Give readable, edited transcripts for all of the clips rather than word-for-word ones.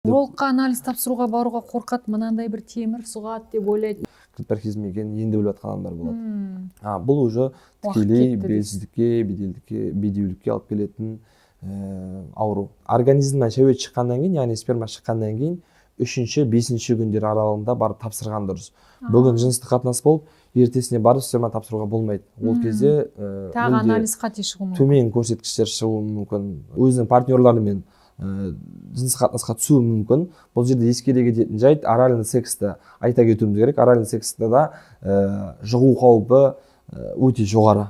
Урологқа анализ тапсыруға баруға қорқат, мынандай бір темір сұғат деп ойлайды. Гипертархизм екенін енді біліп жатқан адамдар болады. Бұл уже тікелей белсіздікке, бедеулікке алып келетін ауру. Организмнен шәует шыққаннан кейін, яғни сперма шыққаннан кейін 3-5 күндер аралығында барып тапсырған дұрыс. Бүгін жыныстық қатынас болып, ертесіне барып сперма тапсыруға болмайды. Ол кезде тағы анализ қате шығуы мүмкін. Төмен көрсеткіштер шығуы мүмкін. Өзінің партнерларымен жыныстық қатынасқа түсуі мүмкін. Бұл жерде ескере кететін жайт, оральный сексті айта кетуіміз керек. Оральный сексті да жұғу қаупі өте жоғары.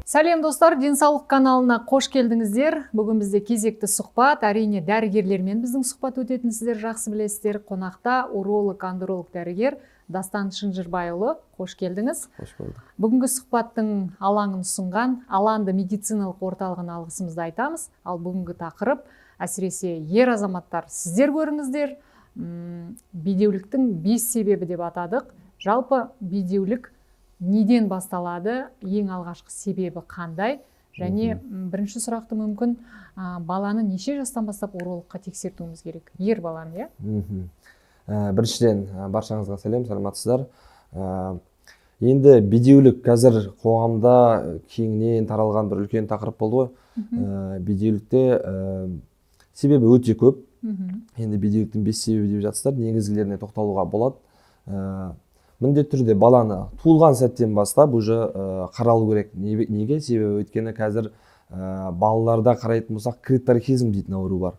Сәлем достар, денсаулық каналына қош келдіңіздер. Бүгін бізде кезекті сұхбат, әрине дәрігерлермен біздің сұхбат өтетін сіздер жақсы білесіздер. Қонақта уролог, андролог дәрігер Дастан Шынжырбайұлы, қош келдіңіз. Қош болдық. Бүгінгі сұхбаттың алаңын ұсынған Аланды медициналық орталығына алғысымызды айтамыз. Ал бүгінгі тақырып әсіресе ер азаматтар сіздер көріңіздер. Бедеуліктің 5 себебі деп атадық. Жалпы бедеулік неден басталады, ең алғашқы себебі қандай, және бірінші сұрақты мүмкін баланы неше жастан бастап урологқа тексертуіміз керек? Ер баланы, иә? Біріншіден баршаңызға сәлем, саламатсыздар. Енді бедеулік қазір қоғамда кеңінен таралған бір үлкен тақырып болды ғой. Бедеулікте себебі өте көп. Енді бедеуліктің 5 себебі деп жатсыздар, негізгілеріне тоқталуға болады. Міндетті түрде баланы туылған сәттен бастап уже қаралу керек. Неге? Себебі өйткені қазір балаларда қарайтын болсақ гипертархизм дейтін ауру бар.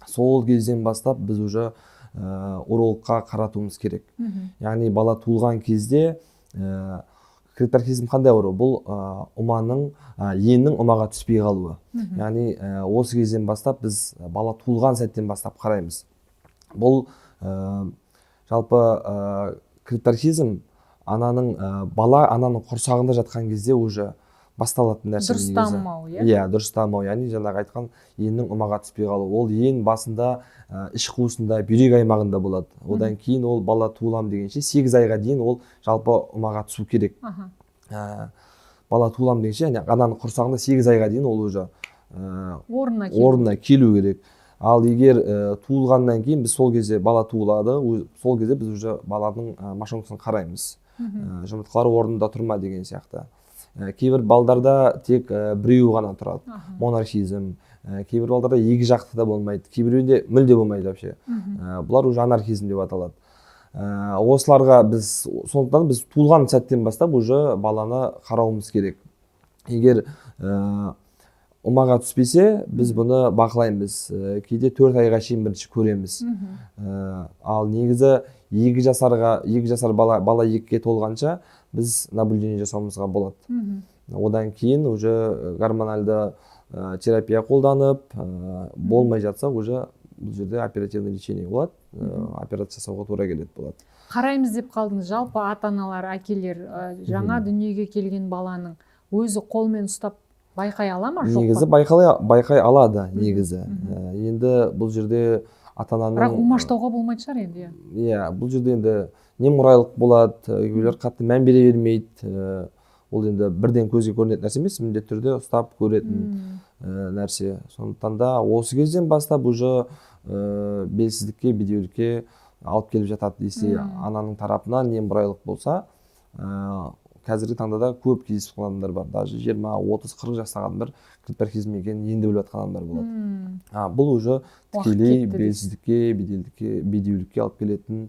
Сол кезден бастап біз уже урологқа қаратуымыз керек. Яғни бала туылған кезде гипертархизм қандай ауру? Бұл еннің ұмаға түспей қалуы. Яғни осы кезден бастап біз бала туылған сәттен бастап қараймыз. Бұл жалпы гипертархизм бала ананың құрсағында жатқан кезде уже басталатын нәрсе. Дұрыс дамымау, иә? Иә, дұрыс дамымау, яғни жаңағы айтқан еннің ұмаға түспей қалуы. Ол ен басында іш қуысында, бүйрек аймағында болады. Одан кейін ол бала туылам дегенше 8 айға дейін ол жалпы ұмаға түсу керек. Бала туылам дегенше, яғни ананың құрсағында 8 айға дейін ол уже орнына келу керек. Ал егер туылғаннан кейін біз сол кезде бала туылады, сол кезде біз уже баланың машинкасын қараймыз. Жұмыртқалар орнында тұрма деген сияқты. Кейбір балдарда тек біреуі ғана тұрады. Монархизм. Кейбір балдарда екі жақты да болмайды. Кейбіреуінде мүлде болмайды вообще. Бұлар уже анархизм деп аталады. Осыларға сондықтан біз туылған сәттен бастап уже баланы қарауымыз керек. Егер ұмаға түспесе, біз бұны бақылаймыз. Кейде 4 айға шейін бірінші көреміз. Ал негізі 2 жасар бала 2-ге толғанша біз наблюдение жасауымызға болады. Одан кейін уже гормональды терапия қолданып, болмай жатса, уже бұл жерде оперативный лечение болады. Операция жасауға тура келеді болады. Қараймыз деп қалдыңыз, жалпы ата-аналар, әкелер жаңа дүниеге келген баланың өзі қолмен ұстап байқай ала ма, жоқ па? Негізі байқай алады, негізі. Енді бұл жерде ата-ананың... Бірақ умаштауға болмайды шығар енді, иә? Иә, бұл жерде енді немқұрайлық болады, кейбіреулер қатты мән бере бермейді. Ол енді бірден көзге көрінетін нәрсе емес, міндетті түрде ұстап көретін нәрсе. Сондықтан да осы кезден бастап уже белсіздікке, бедеулікке алып келіп жатады десе, ананың тарапынан немқұрайлық болса, қазіргі таңда да көп кездесіп қалған адамдар бар. Даже 20, 30, 40 жастағы адамдар гипертархизм екенін енді біліп жатқан адамдар болады. Бұл уже тікелей белсіздікке, бедеулікке алып келетін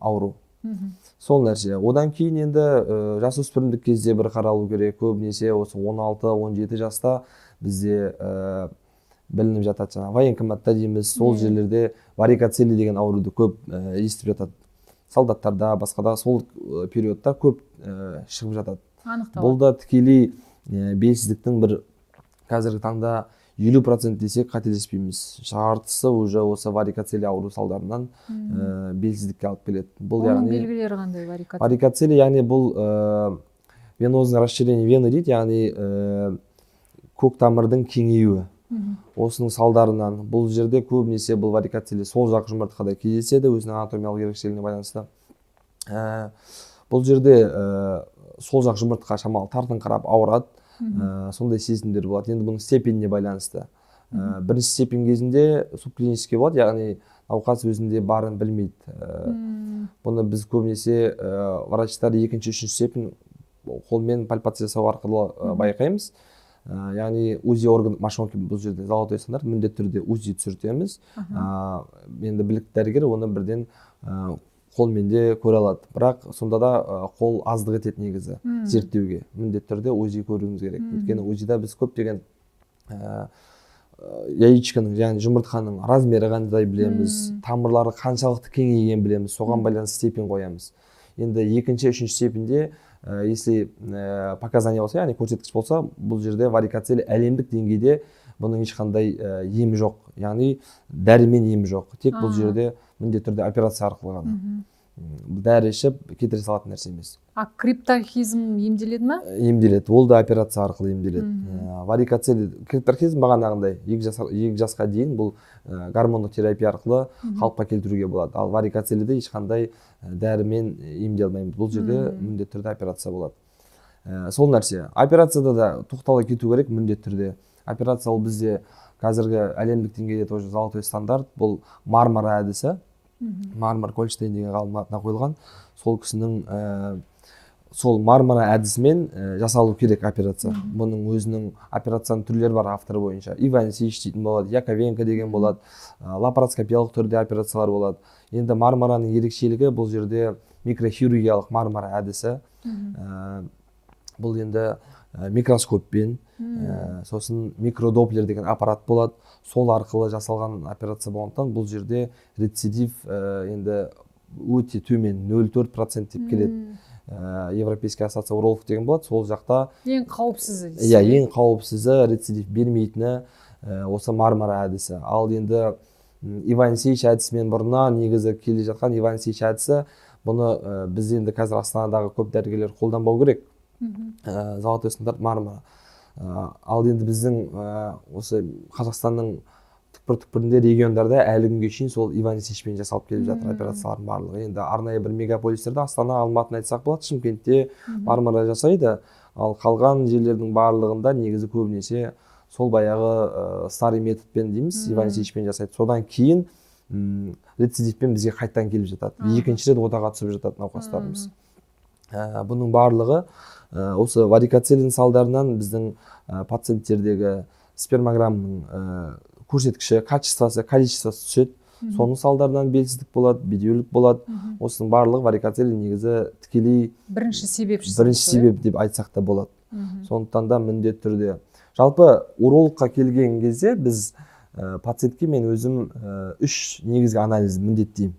ауру. Сол нәрсе. Одан кейін енді жасөспірімдік кезде бір қаралу керек. Көбінесе осы 16-17 жаста бізде білініп жатады. Военкоматта дейміз, сол жерлерде варикоцеле деген ауруды көп естіп жатады. Солдаттарда, басқада сол периодта көп шығып жатады. Бұл да тікелей белсіздіктің бір қазіргі таңда 50% десек қателеспейміз. Жартысы уже осы варикоцеле ауру салдарынан белсіздікке алып келеді. Оның белгілері қандай варикоцеле? Варикоцеле, яғни бұл венозный расширение вены дейді, яғни көк тамырдың кеңеюі. Осының салдарынан бұл жерде көбінесе бұл варикоцеле сол жақ жұмыртқада кездеседі, өзінің анатомиялық ерекшелігіне байланысты. Бұл жерде сол жақ жұмыртқа шамалы тартыңқырап ауырады, сондай сезімдер болады. Енді бұның степеніне байланысты. Бірінші степень кезінде субклинический болады, яғни науқас өзінде барын білмейді. Бұны біз көбінесе врачтар екінші, үшінші степень қолмен пальпация жасау арқылы байқаймыз. Яғни УЗИ орган мошонки, бұл жерде золотой стандарт, міндетті түрде УЗИ түсіртеміз. Енді білікті дәрігер оны бірден қолмен де көре алады. Бірақ сонда да қол аздық етеді негізі зерттеуге. Міндетті түрде УЗИ көруіміз керек. Өйткені УЗИда біз көптеген яичканың, яғни жұмыртқаның размері қандай білеміз, тамырлары қаншалықты кеңейген білеміз, соған байланысты степень қоямыз. Енді екінші, үшінші степенде если показания болса, яғни көрсеткіш болса, бұл жерде варикоцель әлемдік деңгейде бұның ешқандай емі жоқ, яғни дәрімен емі жоқ. Тек бұл жерде міндетті түрде операция арқылы ғана. Дәрі ішіп кетіре салатын нәрсе емес. Криптархизм емделеді ме? Емделеді, ол да операция арқылы емделеді. Варикоцель, криптархизм бағанағындай 2 жасқа дейін бұл гормондық терапия арқылы қалыпқа келтіруге болады. Ал варикоцельді ешқандай дәрімен емдей алмаймыз. Бұл жерде міндетті түрде операция болады. Сол нәрсе. Операцияда да тоқтала кету керек міндетті түрде. Операция ол бізде қазіргі әлемдік деңгейде тоже золотой стандарт, бұл Мармара әдісі. Мармар Гольштейн деген ғалым атына қойылған. Сол кісінің сол Мармара әдісімен жасалу керек операция. Бұның өзінің операцияның түрлері бар авторы бойынша. Иван Сич дейтін болады, Яковенко деген болады, лапароскопиялық түрде операциялар болады. Енді Мармараның ерекшелігі бұл жерде микрохирургиялық Мармара әдісі. Бұл енді микроскоппен, сосын микродоплер деген аппарат болады. Сол арқылы жасалған операция болғандықтан бұл жерде рецидив енді өте төмен 0,4% деп келеді. Европейский ассоциация урологов деген болады. Сол жақта ең қауіпсізі. Иә, ең қауіпсізі, рецидив бермейтіні осы Мармара әдісі. Ал енді Иван Сич әдісімен бұрыннан негізі келе жатқан Иван Сич әдісі, бұны біз енді қазір Астанадағы көп дәрігерлер қолданбау керек. Золотой стандарт Мармара. Ал енді біздің осы Қазақстанның түкпір-түкпірінде, региондарда әлі күнге шейін сол Иван Сичпен жасалып келіп жатыр операциялардың барлығы. Енді арнайы бір мегаполистерде, Астана, Алматыны айтсақ болады, Шымкентте Мармара жасайды. Ал қалған жерлердің барлығында негізі көбінесе сол баяғы старый методпен дейміз, Иван Сичпен жасайды. Содан кейін рецидивпен бізге қайттан келіп жатады. Екінші рет отаға түсіп жатады науқастарымыз. Бұның барлығы осы варикоцелин салдарынан біздің пациенттердегі спермограммның көрсеткіші, качествосы, количествосы түседі. Соның салдарынан белсіздік болады, бедеулік болады. Осының барлығы варикоцелин негізі тікелей бірінші себеп деп айтсақ та болады. Сондықтан да міндетті түрде. Жалпы урологқа келген кезде біз пациентке мен өзім 3 негізгі анализ міндеттеймін.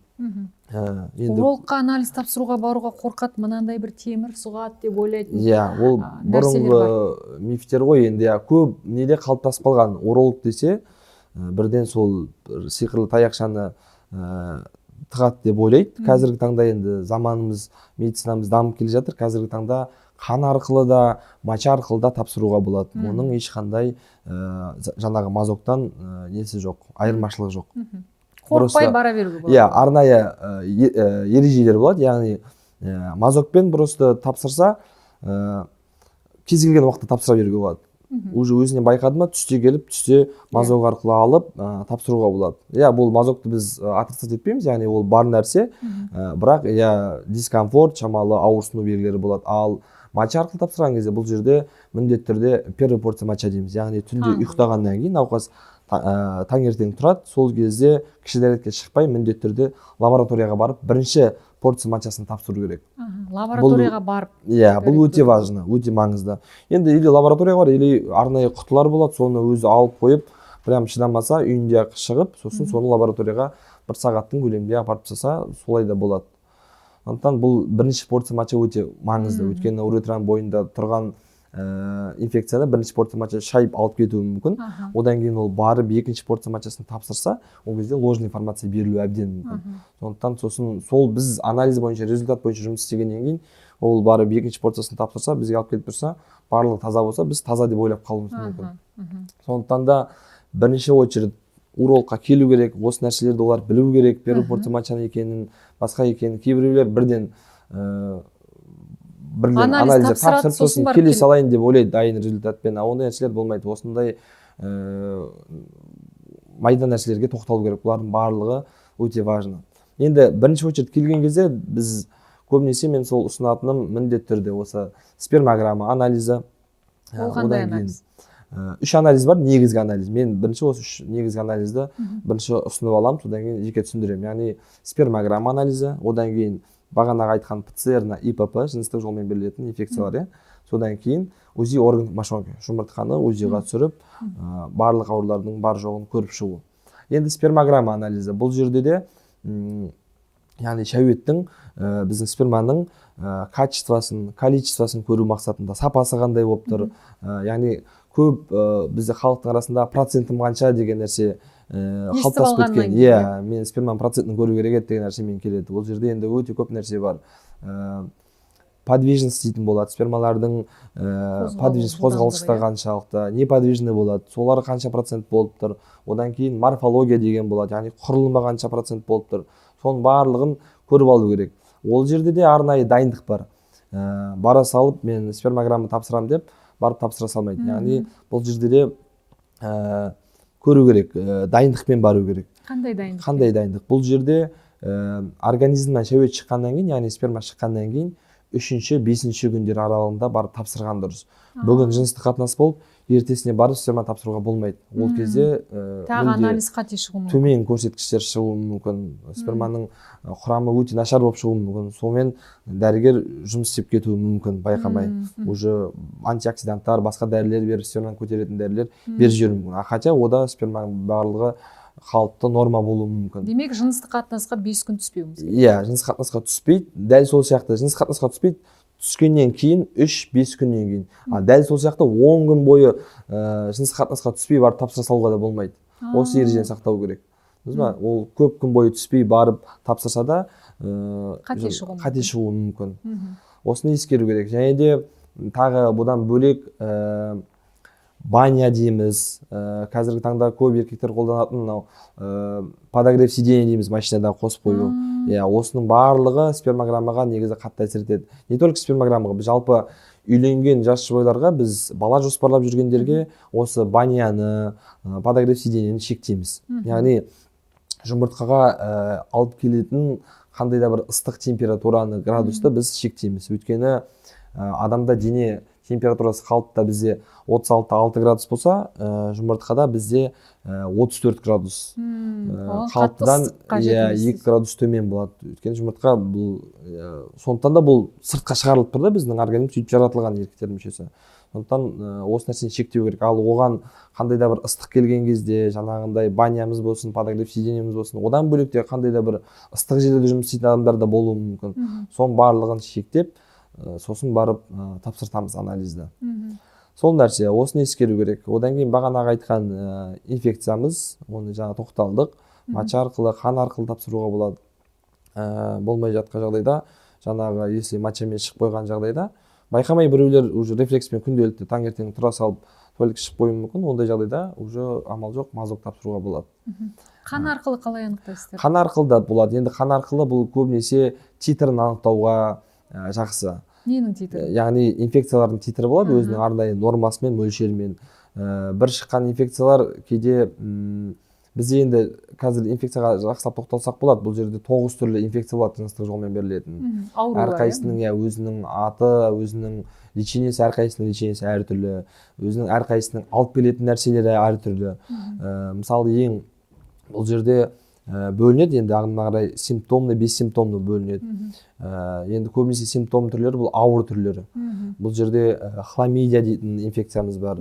Урологқа анализ тапсыруға баруға қорқады, мынандай бір темір сұғады деп ойлайтын. Иә, ол бұрынғы мифтер ғой. Енді көп неде қалыптасып қалған. Уролог десе бірден сол сиқырлы таяқшаны тығады деп ойлайды. Қазіргі таңда енді заманымыз, медицинамыз дамып келе жатыр. Қазіргі таңда қан арқылы да, моча арқылы да тапсыруға болады. Оның ешқандай жаңағы мазоктан несі жоқ, айырмашылығы жоқ. Қорықпай бара беруге болады. Иә, арнайы ережелер болады. Яғни мазокпен просто тапсырса, кез келген уақытта тапсыра беруге болады. Уже өзіне байқады ма, түсте келіп, түсте мазок арқылы алып тапсыруға болады. Иә, бұл мазокты біз отрицать етпейміз, яғни ол бар нәрсе, бірақ дискомфорт, шамалы ауырсыну белгілері болады. Ал моча арқылы тапсырған кезде бұл жерде міндетті түрде первая порция моча дейміз, яғни түнде ұйықтағаннан кейін науқас таңертең тұрады, сол кезде кіші дәретке шықпай міндетті түрде лабораторияға барып бірінші порция мочасын тапсыру керек. Лабораторияға барып. Иә, бұл өте важно, өте маңызды. Енді или лаборатория бар, или арнайы құтылар болады, соны өзі алып қойып, прям шыдамаса үйінде шығып, сосын соны лабораторияға 1 сағаттың көлемінде апарып тастаса, солай да болады. Сондықтан бұл бірінші порция моча өте маңызды, өйткені уретран бойында тұрған инфекцияны бірінші порция моча шайып алып кетуі мүмкін. Одан кейін ол барып екінші порция мочасын тапсырса, ол кезде ложный информация берілуі әбден мүмкін. Сондықтан сосын сол біз анализ бойынша, результат бойынша жұмыс істегеннен кейін, ол барып екінші порциясын тапсырса, бізге алып келіп тұрса, барлығы таза болса, біз таза деп ойлап қалуымыз мүмкін. Сондықтан да бірінші очередь урологқа келу керек, осы нәрселерді олар білу керек, первый порция моча екенін, басқа екенін. Кейбіреулер бірден бірден Анализ анализдер тапсырады, тапсырып сосын сосын барып келе келеді. салайын деп ойлайды дайын результатпен. Ондай нәрселер болмайды. Осындай майда нәрселерге тоқталу керек. Бұлардың барлығы өте важно. Енді бірінші очередь келген кезде біз көбінесе мен сол ұсынатыным міндетті түрде осы спермограмма анализі. Ол қандай анализ? Үш анализ бар, негізгі анализ. Мен бірінші осы үш негізгі анализді бірінші ұсынып аламын, содан кейін жеке түсіндіремін. Яғни спермограмма анализі, одан кейін бағанағы айтқан ПЦР на ИПП, жыныстық жолмен берілетін инфекциялар, содан кейін УЗИ орган мошонка, жұмыртқаны УЗИға түсіріп, барлық аурулардың бар жоғын көріп шығу. Енді спермограмма анализі, бұл жерде де яғни шәуеттің біздің сперманың качествосын, количествосын көру мақсатында, сапасы қандай болып тұр. Яғни көп бізде халықтың арасында процентім қанша деген нәрсе қалыптасып кеткен. Иә, мен сперманың процентін көру керек еді деген нәрсемен келеді. Ол жерде енді өте көп нәрсе бар. Подвижность дейтін болады, спермалардың подвижность қозғалыстығы қаншалықты, неподвижный болады, солар қанша процент болып тұр. Одан кейін морфология деген болады, яғни құрылымы қанша процент болып тұр. Соның барлығын көріп алу керек. Ол жерде де арнайы дайындық бар. Бара салып мен спермограмма тапсырам деп барып тапсыра салмайды. Яғни бұл жерде де көру керек, дайындықпен бару керек. Қандай дайындық? Қандай дайындық? Бұл жерде организмнен шәует шыққаннан кейін, яғни сперма шыққаннан кейін 3-5 күндер аралығында барып тапсырған дұрыс. Бүгін жыныстық қатынас болып, ертесіне барып сперма тапсыруға болмайды. Ол кезде тағы анализ қате шығуы мүмкін. Төмен көрсеткіштер шығуы мүмкін. Сперманың құрамы өте нашар болып шығуы мүмкін. Сонымен дәрігер жұмыс істеп кетуі мүмкін, байқамай. Уже антиоксиданттар, басқа дәрілер беріп, сперманы көтеретін дәрілер беріп жіберуі мүмкін. Хотя ода сперманың барлығы қалыпты норма болуы мүмкін. Демек, жыныстық қатынасқа 5 күн түспеуіміз керек. Иә, жыныстық қатынасқа түспейді. Дәл сол сияқты жыныстық қатынасқа түспейді. Түскеннен кейін 3-5 күннен кейін. Дәл сол сияқты 10 күн бойы жыныстық қатынасқа түспей барып тапсыра салуға да болмайды. Осы ережені сақтау керек. Ол көп күн бойы түспей барып тапсырса да қате шығуы мүмкін. Осыны ескеру керек. Және де тағы бұдан бөлек баня дейміз, қазіргі таңда көп еркектер қолданатын мынау подогрев сидения дейміз, машинада қосып қою. Осының барлығы спермограммаға негізі қатты әсер етеді. Не только спермограммаға, жалпы үйленген жас жұбайларға біз бала жоспарлап жүргендерге осы баняны, подогрев сидениені шектейміз. Яғни жұмыртқаға алып келетін қандай да бір ыстық температураны, градусты біз шектейміз. Өйткені адамда дене температурасы қалыпта бізде 36-6 градус болса, жұмыртқада бізде 34 градус. Қалыптыдан 2 градус төмен болады. Өйткені жұмыртқа бұл, сондықтан да бұл сыртқа шығарылып тұр да, біздің организм сөйтіп жаратылған еркектер мүшесі. Сондықтан осы нәрсені шектеу керек. Ал оған қандай да бір ыстық келген кезде, жаңағындай банямыз болсын, подогрев сидениеміз болсын, одан бөлек те қандай да бір ыстық жерлерде жұмыс істейтін адамдар да болуы мүмкін. Соның барлығын шектеп, сосын барып тапсыртамыз анализді. Сол нәрсе, осыны ескеру керек. Одан кейін бағанағы айтқан инфекциямыз, оны жаңа тоқталдық. Моча арқылы, қан арқылы тапсыруға болады. Болмай жатқан жағдайда, жаңағы если мочамен шығып қойған жағдайда, байқамай біреулер уже рефлекспен күнделікті таңертең тұра салып туалетке шығып қоюы мүмкін. Ондай жағдайда уже амал жоқ, мазок тапсыруға болады. Қан арқылы қалай анықтайсыздар? Қан арқылы да болады. Енді қан арқылы бұл көбінесе титрін анықтауға жақсы. Ненің титрі? Яғни инфекциялардың титрі болады, өзінің арнайы нормасымен, мөлшерімен. Бір шыққан инфекциялар кейде бізде енді қазір инфекцияға жақсылап тоқталсақ болады. Бұл жерде 9 түрлі инфекция болады, жыныстық жолмен берілетін. Әрқайсының өзінің аты, өзінің лечениесі, әрқайсының лечениесі әртүрлі, өзінің әрқайсының алып келетін нәрселері әртүрлі. Мысалы ең бұл жерде бөлінеді, енді ағымына қарай симптомны, бессимптомны бөлінеді. Енді көбінесе симптом түрлері бұл ауыр түрлері. Бұл жерде хламидия дейтін инфекциямыз бар,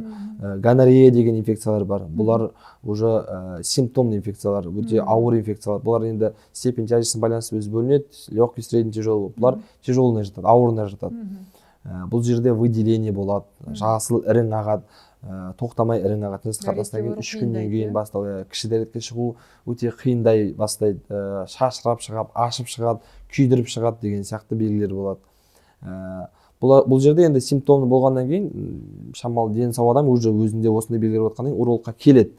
гонорея деген инфекциялар бар. Бұлар уже симптомный инфекциялар, өте ауыр инфекциялар. Бұлар енді степень тяжестісіне байланысты өзі бөлінеді, легкий, средний, тяжелый. Бұлар тяжелыйына жатады, ауырына жатады. Бұл жерде выделение болады, жасыл ірің ағады. Тоқтамай ірің ағады. Жыныстық қатынастан кейін 3 күннен кейін басталады. Кіші дәретке шығу өте қиындай бастайды. Шашырап шығады, ашып шығады, күйдіріп шығады деген сияқты белгілер болады. бұл жерде енді симптомы болғаннан кейін шамалы дені сау адам уже өзінде осындай белгілер жатқаннан кейін урологқа келеді.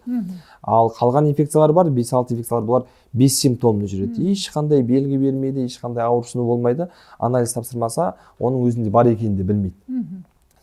Ал қалған инфекциялар бар, 5-6 инфекциялар, бұлар бессимптомды жүреді. Ешқандай белгі бермейді, ешқандай ауырсыну болмайды. Анализ тапсырмаса, оның өзінде бар екенін де білмейді.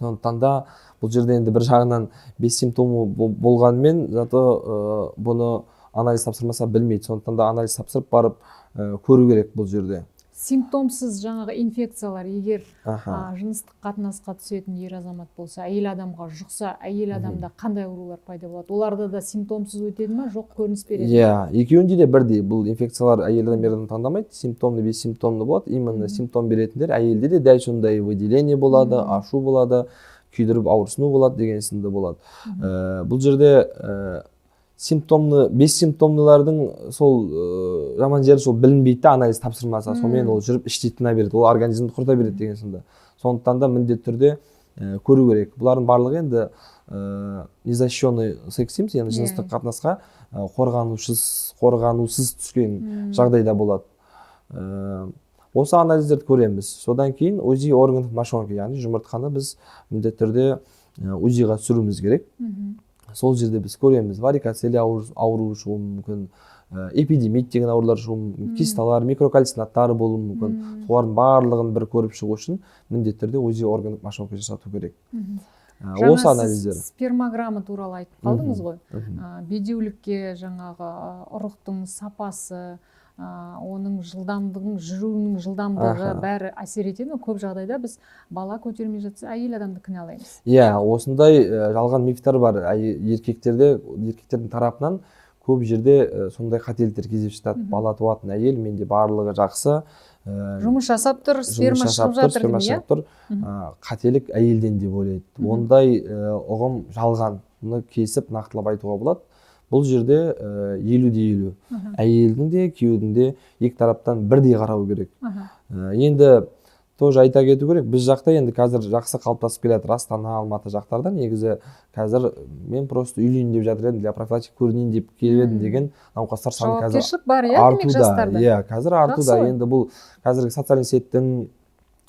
Сондықтан да бұл жерде енді бір жағынан бессимптомы болғанымен, зато бұны анализ тапсырмаса білмейді. Сондықтан да анализ тапсырып барып көру керек бұл жерде. Симптомсыз жаңағы инфекциялар егер жыныстық қатынасқа түсетін ер азамат болса, әйел адамға жұқса, әйел адамда қандай аурулар пайда болады? Оларда да симптомсыз өтеді ме, жоқ көрініс береді ме? Иә, екеуінде де бірдей. Бұл инфекциялар әйел адам, ер адам таңдамайды. Симптомды, бессимптомды болады. Именно симптом беретіндер әйелде де дәл сондай выделение болады, ашу болады, күйдіріп ауырсыну болады деген сынды болады. Бұл жерде симптомны, бессимптомдылардың сол жаман жері сол білінбейді, анализ тапсырмаса, сонымен ол жүріп іште тына береді, ол организмді құрта береді деген сынды. Сондықтан да міндетті түрде көру керек. Бұлардың барлығы енді незащищенный секс дейміз, енді жыныстық қатынасқа қорғанусыз түскен жағдайда болады. Осы анализдерді көреміз. Содан кейін УЗИ органов мошонки, яғни жұмыртқаны біз міндетті түрде УЗИға түсіруіміз керек. Сол жерде біз көреміз, варикоцеле ауру шығуы мүмкін, эпидемит деген аурулар шығуы мүмкін, кисталар, микрокальцинаттар болуы мүмкін. Солардың барлығын бір көріп шығу үшін міндетті түрде УЗИ органов мошонки жасату керек. Осы анализдер. Спермограмма туралы айтып қалдыңыз ғой. Бедеулікке жаңағы ұрықтың сапасы, оның жылдамдығын, жүруінің жылдамдығы бәрі әсер етеді ме? Көп жағдайда біз бала көтермей жатса, әйел адамды кінәлаймыз. Иә, осындай жалған мифтар бар. Еркектердің тарапынан көп жерде сондай қателіктер кездесіп жатады. Бала туатын әйел, менде барлығы жақсы, жұмыс жасап тұр, сперма шығып жатыр деймін, иә? Қателік әйелден деп ойлайды. Ондай ұғым жалғанны кесіп нақтылап айтуға болады. Бұл жерде 50-50. Әйелдің де, күйеудің де екі тараптан бірдей қарау керек. Енді тоже айта кету керек, біз жақта енді қазір жақсы қалыптасып келе жатыр. Астана, Алматы жақтарда негізі қазір мен просто үйлейін деп жатыр едім, для профилактика көрінейін деп келіп едім деген науқастар саны қазір жауапкершілік бар, иә, демек жастарда. Иә, қазір артуда. Енді бұл қазіргі социальный сеттің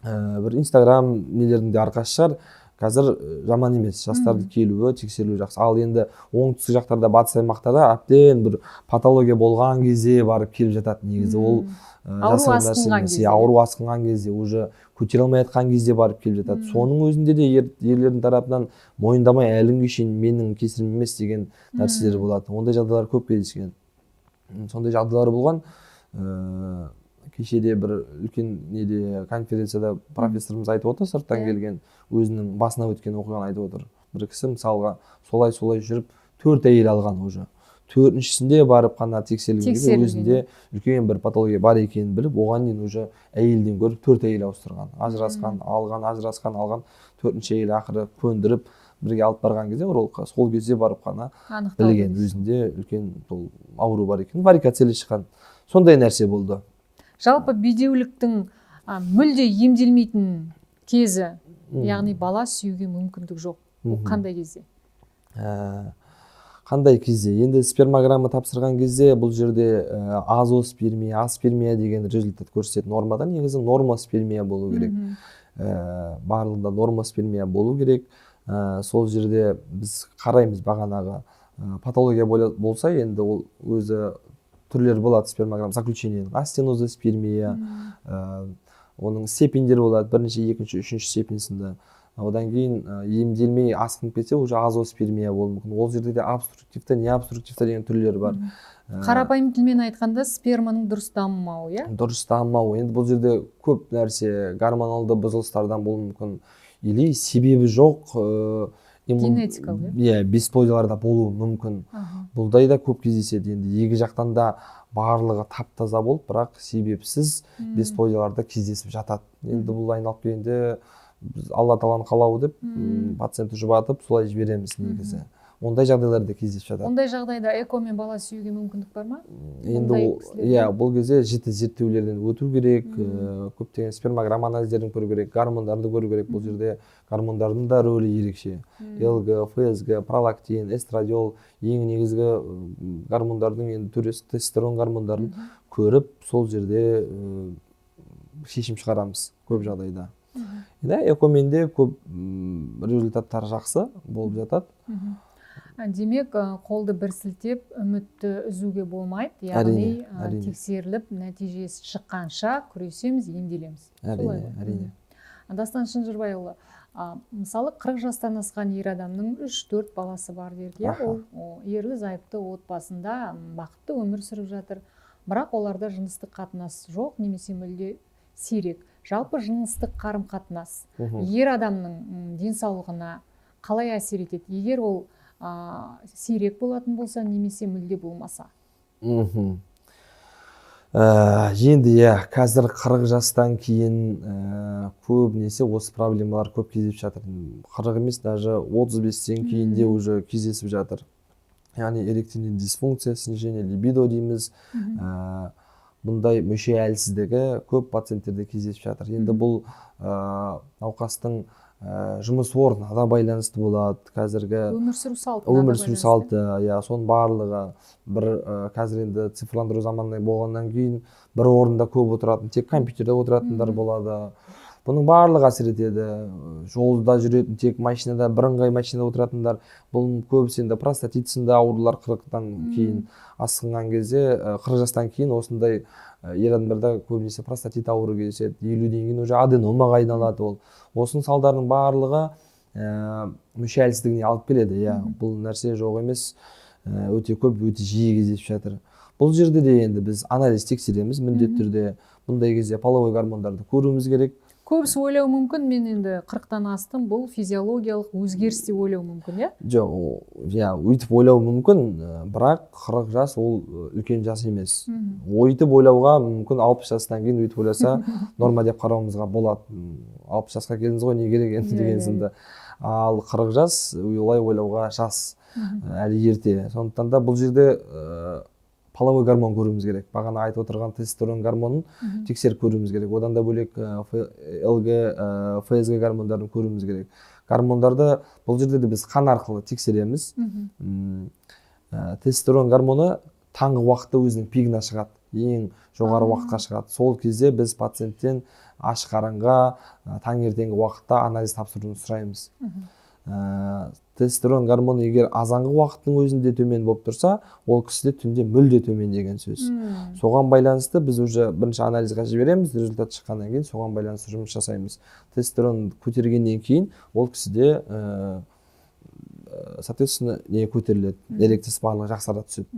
бір Инстаграм нелерінде арқасы шығар. Қазір жаман емес, жастарды келуі, тексерілуі жақсы. Ал енді оңтүстік жақтарда, батыс аймақтарда әбден бір патология болған кезде барып келіп жатады. Негізі ол ауру асқынған кезде, уже көтере алмай жатқан кезде барып келіп жатады. Соның өзінде де ерлердің тарапынан мойындамай әлі күнге шейін менің кесірім емес деген нәрселер болады. Ондай жағдайлар көп кездескен. Сондай жағдайлар болған. Кешеде бір үлкен конференцияда профессорымыз айтып отыр, сырттан келген, өзінің басына өткен оқиғаны айтып отыр. Бір кісі мысалға солай жүріп 4 әйел алған уже. 4-шісінде барып қана тексерілген кезде өзінде үлкен бір патология бар екенін біліп, оған дейін уже әйелден көріп 4 әйел ауыстырған. Ажырасқан, алған, 4-ші әйел ақыры көндіріп бірге алып барған кезде урологқа, сол кезде барып қана білген өзінде үлкен ауру бар екенін, варикоцеле шыққан. Сондай нәрсе болды. Жалпы бедеуліктің мүлде емделмейтін кезі, яғни бала сүюге мүмкіндік жоқ. Қандай кезде? Қандай кезде? Енді спермограмма тапсырған кезде бұл жерде азоспермия, аспермия деген результат көрсетеді. Нормадан негізі норма спермия болу керек. Барлығында норма спермия болу керек. Сол жерде біз қараймыз, бағанағы патология болса, енді ол өзі түрлері болады спермограмма заключениенің. Астенозоспермия, оның степендері болады, бірінші, екінші, үшінші степенсінде. Одан кейін емделмей асқынып кетсе, уже азоспермия болуы мүмкін. Ол жерде де обструктивті, необструктивті деген түрлері бар. Қарапайым тілмен айтқанда сперманың дұрыс дамымауы, иә? Дұрыс дамымауы. Енді бұл жерде көп нәрсе, гормоналды бұзылыстардан болуы мүмкін. Или себебі жоқ, генетикалық, иә, бесплодияларда болуы мүмкін. Бұлдай да көп кездеседі. Енді екі жақтан да барлығы тап-таза болып, бірақ себепсіз бесплодияларда кездесіп жатады. Енді бұл айналып келгенде Алла тағаланың қалауы деп пациентті жұбатып солай жібереміз негізі. Ондай жағдайларда кездесіп жатады. Ондай жағдайда экомен бала сүюге мүмкіндік бар ма? Енді бұл кезде жіті зерттеулерден өту керек, көптеген спермограмма анализдерін көру керек, гормондарды көру керек. Бұл жерде гормондардың да рөлі ерекше. ЛГ, ФСГ, пролактин, эстрадиол, ең негізгі гормондардың енді түресі тестостерон гормондарын көріп, сол жерде шешім шығарамыз көп жағдайда. да экоменде көп результаттар жақсы болып жатады. Демек, қолды бір сілтеп үмітті үзуге болмайды, яғни әрине. тексеріліп нәтижесі шыққанша күресеміз, емделеміз. Әрине. Дастан Шынжырбайұлы, мысалы 40 жастан асқан ер адамның 3-4 баласы бар дедік, иә, ол ерлі зайыпты отбасында бақытты өмір сүріп жатыр, бірақ оларда жыныстық қатынас жоқ, немесе мүлде сирек. Жалпы жыныстық қарым-қатынас ер адамның денсаулығына қалай әсер етеді, егер ол сирек болатын болса, немесе мүлде болмаса? Енді қазір 40 жастан кейін көбінесе осы проблемалар көп кездесіп жатыр. 40 емес, даже 35-тен кейін де уже кездесіп жатыр. Яғни эректильный дисфункция, снижение либидо дейміз. Бұндай мүше әлсіздігі көп пациенттерде кездесіп жатыр. Енді бұл науқастың жұмыс орнына да байланысты болады. Қазіргі өмір сүру салты, соның барлығы бір қазір енді цифрландыру заманында болғаннан кейін бір орында көп отыратын, тек компьютерде отыратындар болады. Бұның барлығы әсер етеді. Жолда жүретін, тек машинада, бірыңғай машинада отыратындар, бұл көбісі енді простатит сынды аурулар 40-тан кейін асқынған кезде, 40 жастан кейін осындай ер адамдарда көбінесе простатит ауруы кездеседі. 50-ден кейін уже аденомаға айналады ол. Осының салдарының барлығы мүше әлсіздігіне алып келеді. Бұл нәрсе жоқ емес, өте көп, өте жиі кездесіп жатыр. Бұл жерде де енді біз анализ тексереміз міндетті түрде. Бұндай кезде половой гормондарды көруіміз керек. Көбісі ойлау мүмкін, мен енді 40-тан астым, бұл физиологиялық өзгеріс деп ойлау мүмкін, иә? Жоқ, өйтіп ойлау мүмкін, бірақ 40 жас ол үлкен жас емес. Өйтіп ойлауға мүмкін 60 жастан кейін өйтіп ойласа норма деп қарауымызға болады. 60 жасқа келдіңіз ғой, не керек енді деген сынды. Ал 40 жас олай ойлауға жас, әлі ерте. Сондықтан да бұл жерде половой гормон көруіміз керек. Бағана айтып отырған тестостерон гормонын тексеріп көруіміз керек. Одан да бөлек ЛГ, ФСГ гормондарын көруіміз керек. Гормондарды бұл жерде де біз қан арқылы тексереміз. Тестостерон гормоны таңғы уақытта өзінің пигіне шығады, ең жоғары уақытқа шығады. Сол кезде біз пациенттен аш қаранға таңертеңгі уақытта анализ тапсыруын сұраймыз. Тестостерон гормоны егер азанғы уақыттың өзінде төмен болып тұрса, ол кісіде түнде мүлде төмен деген сөз. Соған байланысты біз уже бірінші анализға жібереміз, результат шыққаннан кейін соған байланысты жұмыс жасаймыз. Тестостерон көтергеннен кейін ол кісіде соответственно не көтеріледі, эрекциясы барлығы жақсара түседі.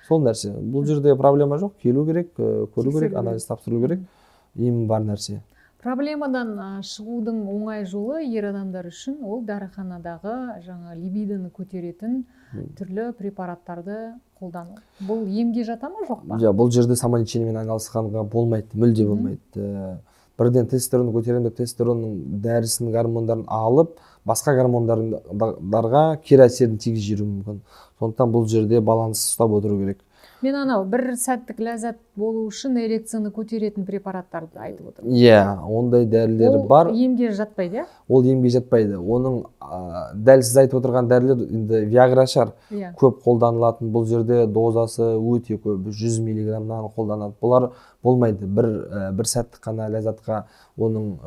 Сол нәрсе. Бұл жерде проблема жоқ, келу керек, көру керек, анализ тапсыру керек, ем бар нәрсе. Проблемадан шығудың оңай жолы ер адамдар үшін ол дәріханадағы жаңа либидоны көтеретін түрлі препараттарды қолдану. Бұл емге жата ма, жоқ па? Бұл жерде самолечениемен айналысқанға болмайды, мүлде болмайды. Бірден тестостеронды көтеремдік, тестостеронның дәрісінің гормондарын алып, басқа гормондарға кері әсерін тигізіп жіберуі мүмкін. Сондықтан бұл жерде баланс ұстап отыру керек. Мен анау бір сәттік ләззат болу үшін эрекцияны көтеретін препараттарды айтып отырмын. Ондай дәрілер бар. Ол емге жатпайды, иә? Ол емге жатпайды. Оның дәл сіз айтып отырған дәрілер енді виагра шығар. Көп қолданылатын, бұл жерде дозасы өте көп, 100 миллиграммнан қолданады. Бұлар болмайды. Бір сәттік қана ләззатқа оның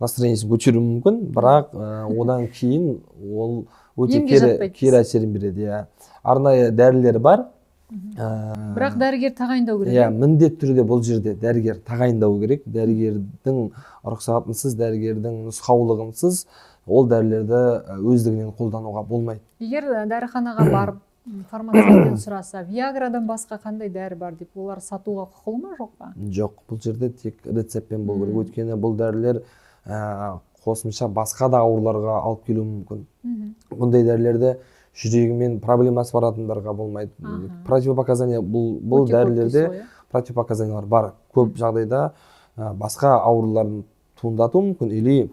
настроениесін көтеруі мүмкін, бірақ одан кейін ол өте кері әсерін береді. Арнайы дәрілер бар. Бірақ дәрігер тағайындау керек. Міндетті түрде бұл жерде дәрігер тағайындау керек. Дәрігердің рұқсатынсыз, дәрігердің нұсқаулығынсыз ол дәрілерді өздігінен қолдануға болмайды. Егер дәріханаға барып, фармацевттен сұраса, виаградан басқа қандай дәрі бар деп, олар сатуға құқылы ма, жоқ па? Жоқ, бұл жерде тек рецептпен болу керек. Өйткені бұл дәрілер қосымша басқа да ауруларға алып келуі мүмкін. Бұндай дәрлерді жүрегімен проблемасы бар адамдарға болмайды. Противопоказания бұл дәрілерде противопоказаниялар бар. Көп жағдайда басқа ауруларын туындатуы мүмкін, или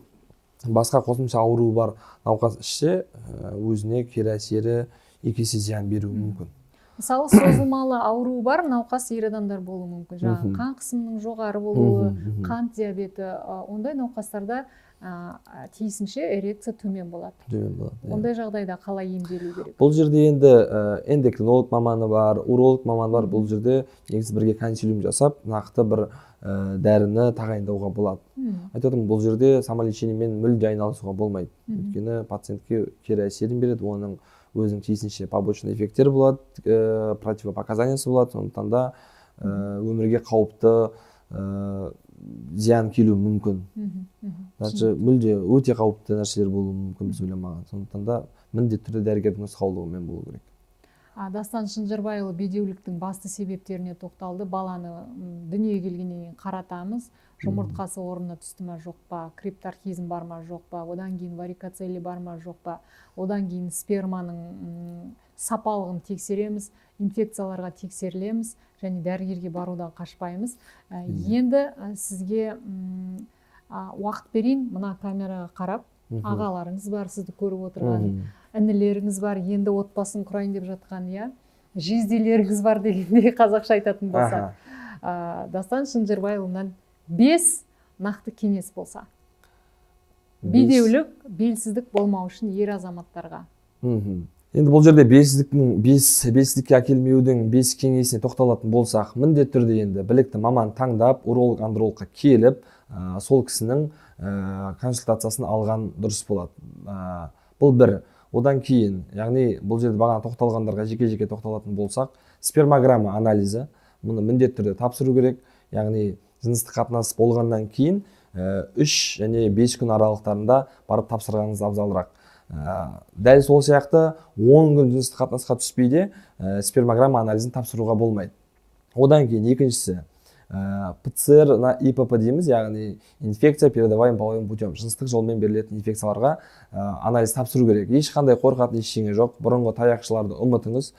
басқа қосымша ауруы бар науқас ішсе өзіне кері әсері екі есе зиян беруі мүмкін. Мысалы, созылмалы ауруы бар науқас ер адамдар болуы мүмкін. Жаңағы қан қысымының жоғары болуы, қант диабеті, ондай науқастарда тиісінше эрекция төмен болады. Төмен болады. Ондай жағдайда қалай емделу керек? Бұл жерде енді эндокринолог маманы бар, уролог маманы бар. Бұл жерде негізі бірге консилиум жасап, нақты бір дәріні тағайындауға болады. Айтып отырмын, бұл жерде самолечениемен мүлде айналысуға болмайды. Өйткені пациентке кері әсерін береді, оның өзінің тиісінше побочный эффекттер болады, противопоказаниясы болады. Сондықтан да өмірге қауіпті зиян келуі мүмкін. Значит, мүлде өте қауіпті нәрселер болуы мүмкін біз ойламаған. Сондықтан да міндетті түрде дәрігердің нұсқаулығымен болу керек. Дастан Шынжырбайұлы бедеуліктің басты себептеріне тоқталды. Баланы дүниеге келгеннен кейін қаратамыз. Жұмыртқасы орнына түсті ме жоқ па, крипторхизм бар ма жоқ па, одан кейін варикоцеле бар ма жоқ па, одан кейін сперманың сапалығын тексереміз, инфекцияларға тексерілеміз және дәрігерге барудан қашпаймыз. Енді сізге уақыт берейін, мына камераға қарап, ағаларыңыз бар, сізді көріп отырған, інілеріңіз бар, енді отбасын құрайын деп жатқан, жезделеріңіз бар дегенде қазақша айтатын болса. Дастан Шынжырбайұлынан 5 нақты кеңес болса. Бедеулік, белсіздік болмау үшін ер азаматтарға. Енді бұл жерде белсіздікке әкелмеудің 5 кеңесіне тоқталатын болсақ, міндетті түрде енді білікті маман таңдап, уролог, андрологқа келіп, сол кісінің консультациясын алған дұрыс болады. Бұл бір. Одан кейін, яғни бұл жерде бағана тоқталғандарға жеке-жеке тоқталатын болсақ, спермограмма анализі, мұны міндетті түрде тапсыру керек. Яғни жыныстық қатынас болғаннан кейін 3 және 5 күн аралықтарында барып тапсырғаныңыз абзалырақ. Дәл сол сияқты 10 күн жыныстық қатынасқа түспейде спермограмма анализін тапсыруға болмайды. Одан кейін екіншісі ПЦР на ИПП дейміз, яғни инфекция передаваемым половым путем, жыныстық жолмен берілетін инфекцияларға анализ тапсыру керек. Ешқандай қорқатын ештеңе жоқ. Бұрынғы таяқшыларды ұмытыңыз.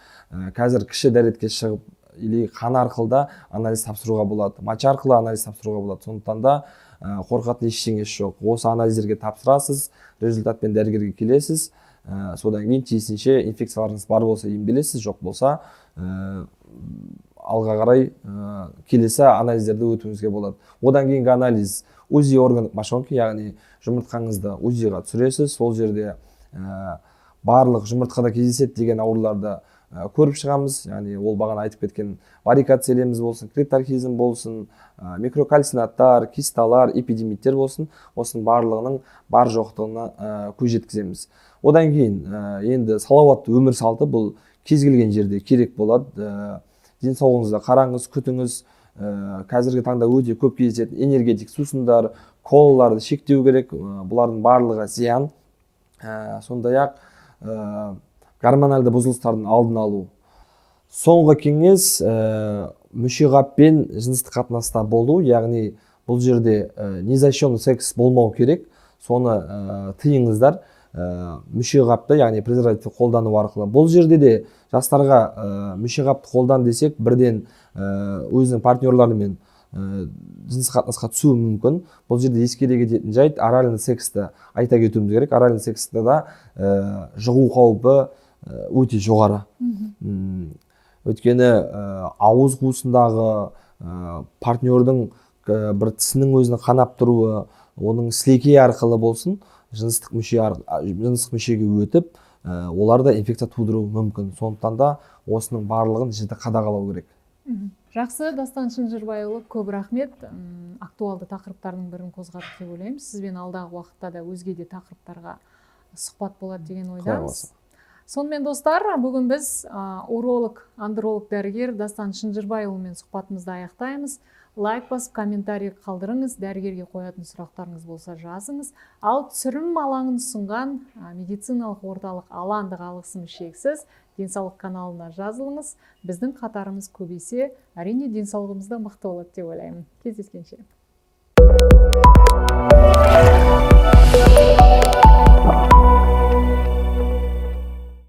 Қазір кіші дәретке шығып или қан арқылы да анализ тапсыруға болады, моча арқылы анализ тапсыруға болады. Сондықтан да қорқатын ештеңесі жоқ. Осы анализдерге тапсырасыз, результатпен дәрігерге келесіз, содан кейін тиісінше инфекцияларыңыз бар болса емделесіз, жоқ болса алға қарай келесі анализдерді өтуіңізге болады. Одан кейінгі анализ УЗИ органдық мошонка, яғни жұмыртқаңызды УЗИға түсіресіз. Сол жерде барлық жұмыртқада кездеседі деген ауруларды көріп шығамыз. Яғни ол бағана айтып кеткен варикоцелеміз болсын, крипторхизм болсын, микрокальцинаттар, кисталар, эпидемиттер болсын, осының барлығының бар жоқтығына көз жеткіземіз. Одан кейін енді салауатты өмір салты бұл кез келген жерде керек болады. Денсаулығыңызды қараңыз, күтіңіз. Қазіргі таңда өте көп кездесетін энергетик сусындар, колаларды шектеу керек. Бұлардың барлығы зиян. Сондай-ақ гормоналды бұзылыстардың алдын алу. Соңғы кеңес мүшеқаппен жыныстық қатынаста болу, яғни бұл жерде незащищенный секс болмау керек. Соны тыйыңыздар. Мүшеқапты, яғни презерватив қолдану арқылы. Бұл жерде де жастарға мүшеқапты қолдан десек, бірден өзінің партнерларымен жыныстық қатынасқа түсуі мүмкін. Бұл жерде ескере кететін жайт, оральный сексті айта кетуіміз керек. Оральный сексті да жұғу қаупі өте жоғары. Өйткені ауыз қуысындағы партнердің бір тісінің өзінің қанап тұруы, оның сілекей арқылы болсын, жыныстық мүшеге өтіп, оларда инфекция тудыруы мүмкін. Сондықтан да осының барлығын жіті қадағалау керек. Жақсы, Дастан Шынжырбайұлы, көп рахмет. Актуалды тақырыптардың бірін қозғадық деп ойлаймыз. Сізбен алдағы уақытта да өзге де тақырыптарға сұхбат болады деген ойдамыз. Сонымен достар, бүгін біз уролог, андролог дәрігер Дастан Шынжырбайұлымен сұхбатымызды аяқтаймыз. Лайк басып, комментарий қалдырыңыз, дәрігерге қоятын сұрақтарыңыз болса жазыңыз. Ал түсірім алаңын ұсынған медициналық орталық алаңдық алғысым шексіз. Денсаулық каналына жазылыңыз. Біздің қатарымыз көбейсе, әрине денсаулығымыз да мықты болады деп ойлаймын. Кездескенше.